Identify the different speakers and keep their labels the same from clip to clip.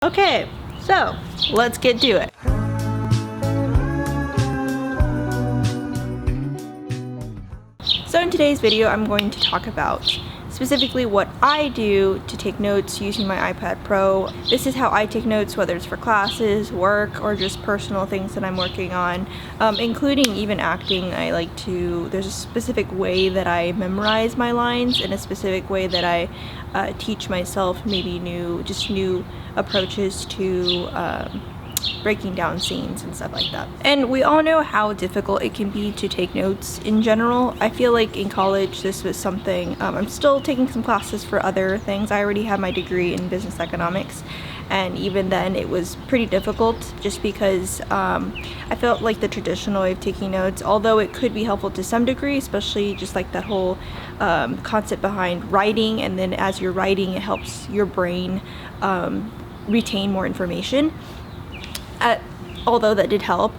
Speaker 1: Okay, so let's get to it. So in today's video, I'm going to talk about specifically what I do to take notes using my iPad Pro. This is how I take notes, whether it's for classes, work, or just personal things that I'm working on, including even acting. There's a specific way that I memorize my lines and a specific way that I teach myself maybe new approaches to breaking down scenes and stuff like that. And we all know how difficult it can be to take notes in general. I feel like in college this was something, I'm still taking some classes for other things. I already have my degree in business economics, and even then it was pretty difficult just because I felt like the traditional way of taking notes, although it could be helpful to some degree, especially just like that whole concept behind writing, and then as you're writing it helps your brain retain more information. Although that did help,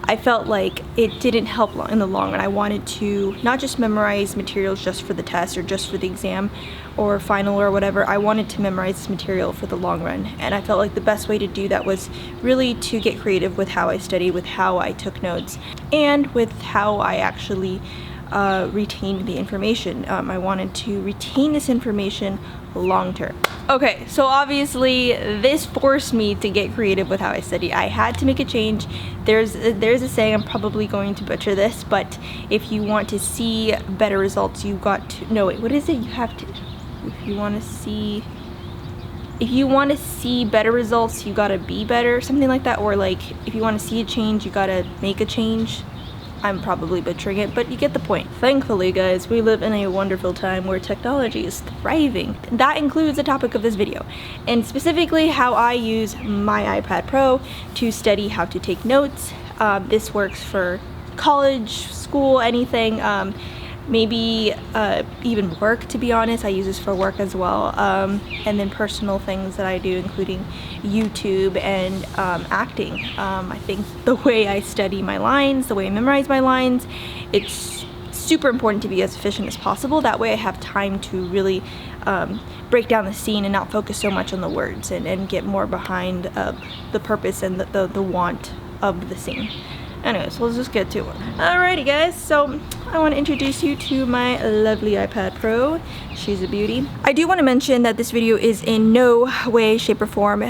Speaker 1: I felt like it didn't help in the long run. I wanted to not just memorize materials just for the test or just for the exam or final or whatever. I wanted to memorize this material for the long run, and I felt like the best way to do that was really to get creative with how I studied, with how I took notes, and with how I actually retained the information. I wanted to retain this information long term. Okay, so obviously this forced me to get creative with how I study. I had to make a change. There's a saying, I'm probably going to butcher this, but if you want to see better results, you got to, no wait, what is it? You have to, if you want to see better results, you gotta be better, something like that. Or like, if you want to see a change, you gotta make a change. I'm probably butchering it, but you get the point. Thankfully, guys, we live in a wonderful time where technology is thriving. That includes the topic of this video, and specifically how I use my iPad Pro to study how to take notes. This works for college, school, anything, maybe even work, to be honest. I use this for work as well, and then personal things that I do, including YouTube and acting. I think the way I study my lines, the way I memorize my lines, it's super important to be as efficient as possible. That way I have time to really break down the scene and not focus so much on the words, and get more behind the purpose and the want of the scene. Anyways, let's just get to it. Alrighty guys, so I want to introduce you to my lovely iPad Pro. She's a beauty. I do want to mention that this video is in no way, shape, or form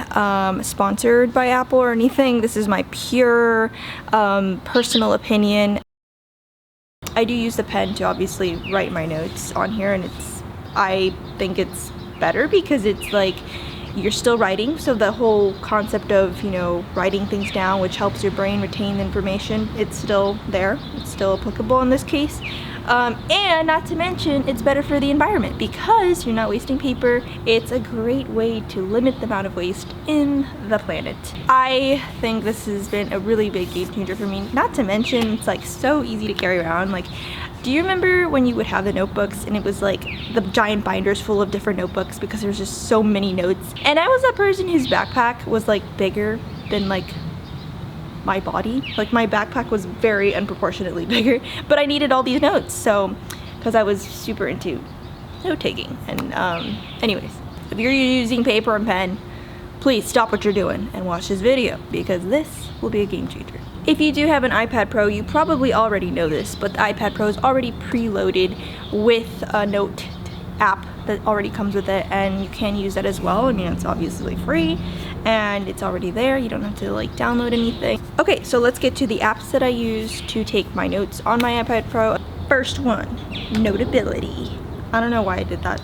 Speaker 1: sponsored by Apple or anything. This is my pure personal opinion. I do use the pen to obviously write my notes on here, and I think it's better because it's like you're still writing, so the whole concept of, writing things down, which helps your brain retain the information, it's still there, it's still applicable in this case. And not to mention, it's better for the environment because you're not wasting paper. It's a great way to limit the amount of waste in the planet. I think this has been a really big game changer for me. Not to mention, it's like so easy to carry around. Like, do you remember when you would have the notebooks and it was like the giant binders full of different notebooks because there's just so many notes? And I was that person whose backpack was like bigger than like my body. Like, my backpack was very unproportionately bigger, but I needed all these notes, so because I was super into note taking. And anyways, if you're using paper and pen, please stop what you're doing and watch this video because this will be a game changer. If you do have an iPad Pro, you probably already know this, but the iPad Pro is already preloaded with a note app that already comes with it, and you can use that as well. I mean, it's obviously free and it's already there. You don't have to like download anything. Okay, so let's get to the apps that I use to take my notes on my iPad Pro. First one, Notability. I don't know why I did that.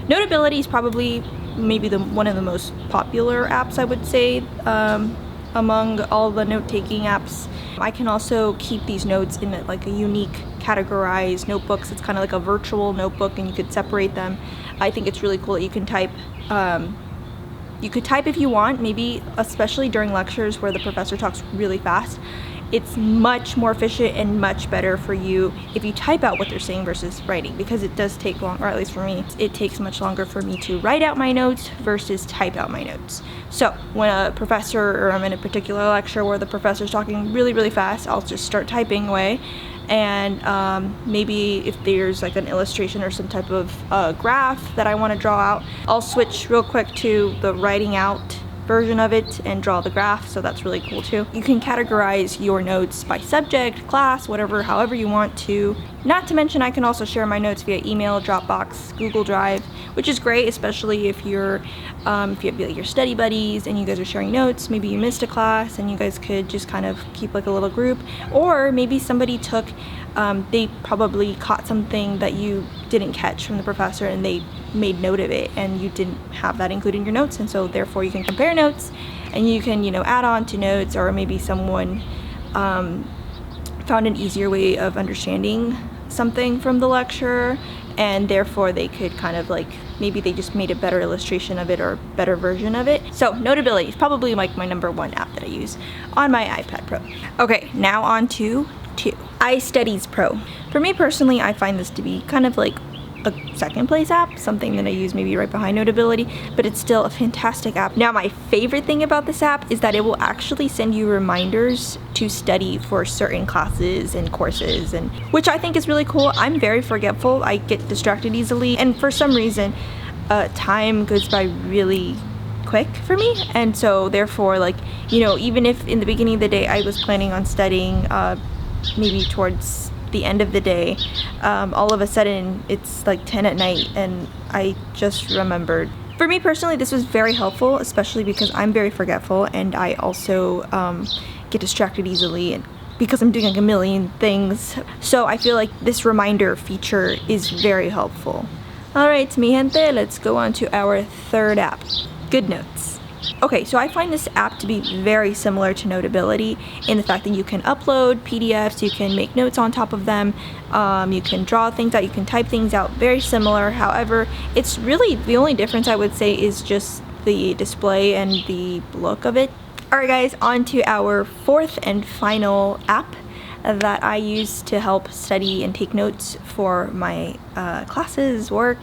Speaker 1: Notability is probably maybe one of the most popular apps, I would say, among all the note-taking apps. I can also keep these notes in like a unique categorized notebooks. It's kind of like a virtual notebook, and you could separate them. I think it's really cool that you can type. You could type if you want, maybe especially during lectures where the professor talks really fast. It's much more efficient and much better for you if you type out what they're saying versus writing, because it does take long, or at least for me, it takes much longer for me to write out my notes versus type out my notes. So when a professor, or I'm in a particular lecture where the professor's talking really, really fast, I'll just start typing away. And maybe if there's like an illustration or some type of graph that I want to draw out, I'll switch real quick to the writing out version of it and draw the graph, so that's really cool too. You can categorize your notes by subject, class, whatever, however you want to. Not to mention I can also share my notes via email, Dropbox, Google Drive, which is great, especially if you're if you have like your study buddies and you guys are sharing notes. Maybe you missed a class and you guys could just kind of keep like a little group, or maybe somebody took they probably caught something that you didn't catch from the professor and they made note of it and you didn't have that included in your notes, and so therefore you can compare notes and you can, you know, add on to notes, or maybe someone found an easier way of understanding something from the lecture and therefore they could kind of like, maybe they just made a better illustration of it or better version of it. So Notability is probably like my #1 app that I use on my iPad Pro. Okay, now on to iStudiez Pro. For me personally, I find this to be kind of like a second place app, something that I use maybe right behind Notability, but it's still a fantastic app. Now, my favorite thing about this app is that it will actually send you reminders to study for certain classes and courses, and which I think is really cool. I'm very forgetful. I get distracted easily, and for some reason, time goes by really quick for me, and so therefore, like, you know, even if in the beginning of the day I was planning on studying maybe towards the end of the day, all of a sudden it's like 10 at night and I just remembered. For me personally, this was very helpful, especially because I'm very forgetful and I also get distracted easily and because I'm doing like a million things. So I feel like this reminder feature is very helpful. Alright, mi gente, let's go on to our third app, GoodNotes. Okay, so I find this app to be very similar to Notability in the fact that you can upload PDFs, you can make notes on top of them, you can draw things out, you can type things out, very similar. However, it's really, the only difference I would say is just the display and the look of it. Alright guys, on to our fourth and final app that I use to help study and take notes for my classes, work,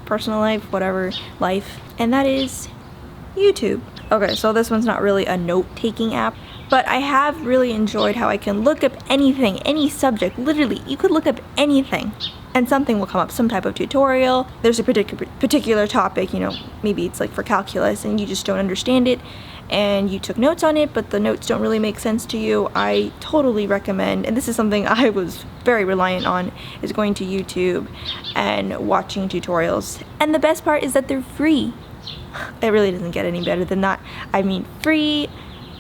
Speaker 1: personal life, whatever life, and that is YouTube. Okay, so this one's not really a note-taking app, but I have really enjoyed how I can look up anything, any subject, literally, you could look up anything and something will come up, some type of tutorial. There's a particular topic, you know, maybe it's like for calculus and you just don't understand it and you took notes on it, but the notes don't really make sense to you. I totally recommend, and this is something I was very reliant on, is going to YouTube and watching tutorials. And the best part is that they're free. It really doesn't get any better than that. I mean, free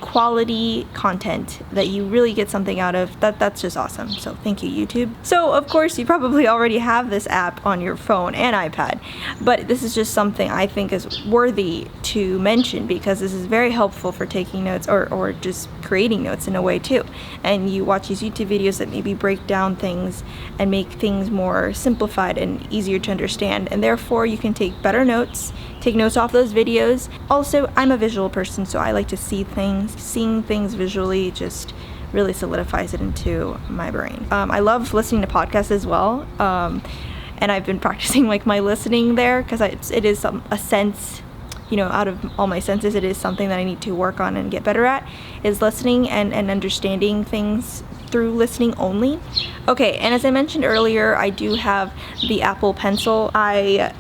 Speaker 1: quality content that you really get something out of. That's just awesome. So thank you, YouTube. So of course you probably already have this app on your phone and iPad, but this is just something I think is worthy to mention because this is very helpful for taking notes or just creating notes in a way too. And you watch these YouTube videos that maybe break down things and make things more simplified and easier to understand, and therefore you can take better notes, take notes off those videos. Also, I'm a visual person, so I like to see things. Seeing things visually just really solidifies it into my brain. I love listening to podcasts as well, and I've been practicing like my listening there because it is a sense, you know, out of all my senses, it is something that I need to work on and get better at, is listening and understanding things through listening only. Okay, and as I mentioned earlier, I do have the Apple Pencil. I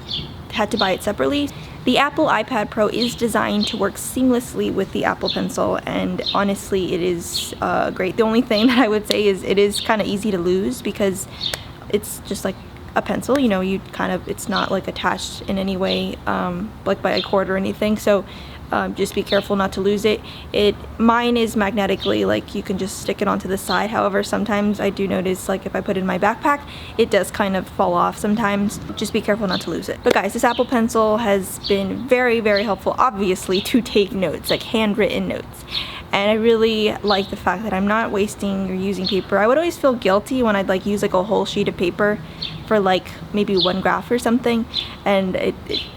Speaker 1: had to buy it separately. The Apple iPad Pro is designed to work seamlessly with the Apple Pencil, and honestly it is great. The only thing that I would say is it is kind of easy to lose because it's just like a pencil, you know, it's not like attached in any way like by a cord or anything, so just be careful not to lose it. Mine is magnetically, like you can just stick it onto the side. However, sometimes I do notice, like if I put it in my backpack, it does kind of fall off sometimes. Just be careful not to lose it. But guys, this Apple Pencil has been very, very helpful, obviously, to take notes, like handwritten notes. And I really like the fact that I'm not wasting or using paper. I would always feel guilty when I'd like use like a whole sheet of paper for like maybe one graph or something, and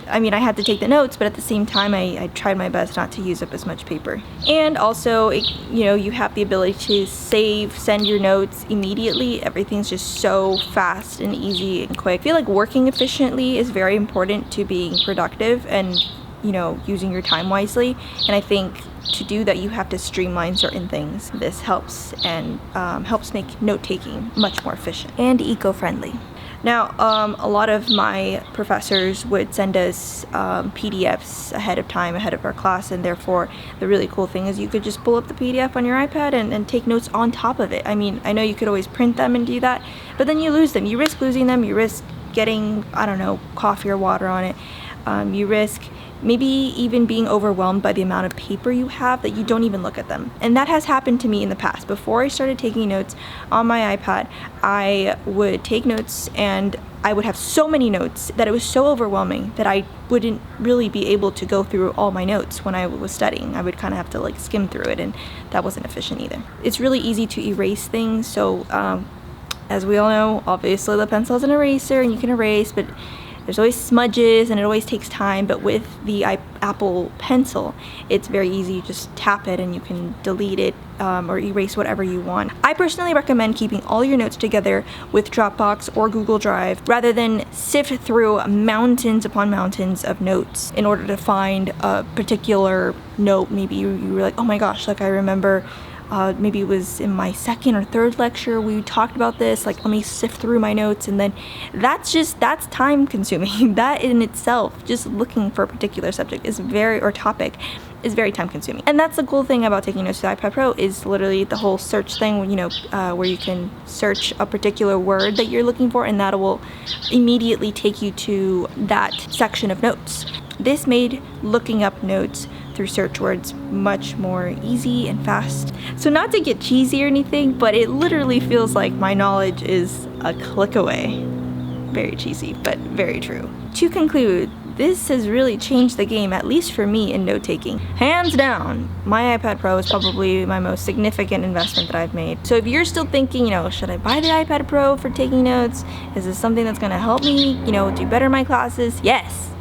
Speaker 1: I mean I had to take the notes, but at the same time I tried my best not to use up as much paper. And also you know, you have the ability to send your notes immediately. Everything's just so fast and easy and quick. I feel like working efficiently is very important to being productive and, you know, using your time wisely, and I think to do that you have to streamline certain things. This helps and helps make note-taking much more efficient and eco-friendly. Now, a lot of my professors would send us PDFs ahead of time, ahead of our class, and therefore the really cool thing is you could just pull up the PDF on your iPad and take notes on top of it. I mean, I know you could always print them and do that, but then you lose them. You risk losing them, you risk getting, I don't know, coffee or water on it. You risk maybe even being overwhelmed by the amount of paper you have that you don't even look at them. And that has happened to me in the past. Before I started taking notes on my iPad, I would take notes and I would have so many notes that it was so overwhelming that I wouldn't really be able to go through all my notes when I was studying. I would kind of have to like skim through it, and that wasn't efficient either. It's really easy to erase things, so as we all know, obviously the pencil is an eraser and you can erase, but there's always smudges and it always takes time. But with the Apple Pencil, it's very easy. You just tap it and you can delete it or erase whatever you want. I personally recommend keeping all your notes together with Dropbox or Google Drive rather than sift through mountains upon mountains of notes in order to find a particular note. Maybe you were like, oh my gosh, like I remember maybe it was in my second or third lecture we talked about this, like let me sift through my notes, and then that's time consuming. That in itself, just looking for a particular subject is very time consuming. And that's the cool thing about taking notes with the iPad Pro is literally the whole search thing, you know, where you can search a particular word that you're looking for and that will immediately take you to that section of notes. This made looking up notes through search words much more easy and fast. So not to get cheesy or anything, but it literally feels like my knowledge is a click away. Very cheesy, but very true. To conclude, this has really changed the game, at least for me, in note-taking. Hands down, my iPad Pro is probably my most significant investment that I've made. So if you're still thinking, you know, should I buy the iPad Pro for taking notes? Is this something that's gonna help me, you know, do better in my classes? Yes,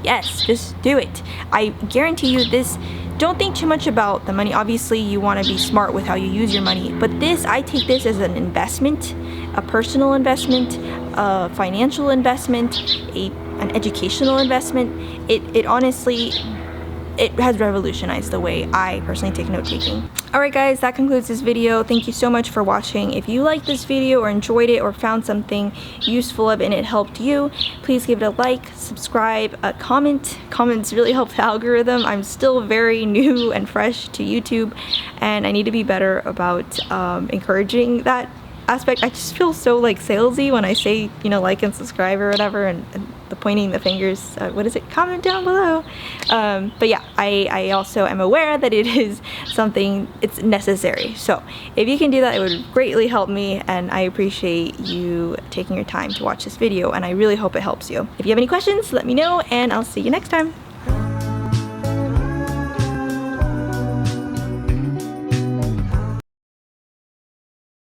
Speaker 1: just do it. I guarantee you this. Don't think too much about the money. Obviously, you want to be smart with how you use your money, but I take this as an investment, a personal investment, a financial investment, an educational investment. It honestly, it has revolutionized the way I personally take note-taking. Alright guys, that concludes this video. Thank you so much for watching. If you liked this video or enjoyed it or found something useful of it and it helped you, please give it a like, subscribe, a comment. Comments really help the algorithm. I'm still very new and fresh to YouTube, and I need to be better about encouraging that aspect. I just feel so like salesy when I say, you know, like and subscribe or whatever, and the pointing the fingers, what is it, comment down below. But yeah, I also am aware that it is something, it's necessary. So if you can do that, it would greatly help me, and I appreciate you taking your time to watch this video, and I really hope it helps you. If you have any questions, let me know, and I'll see you next time.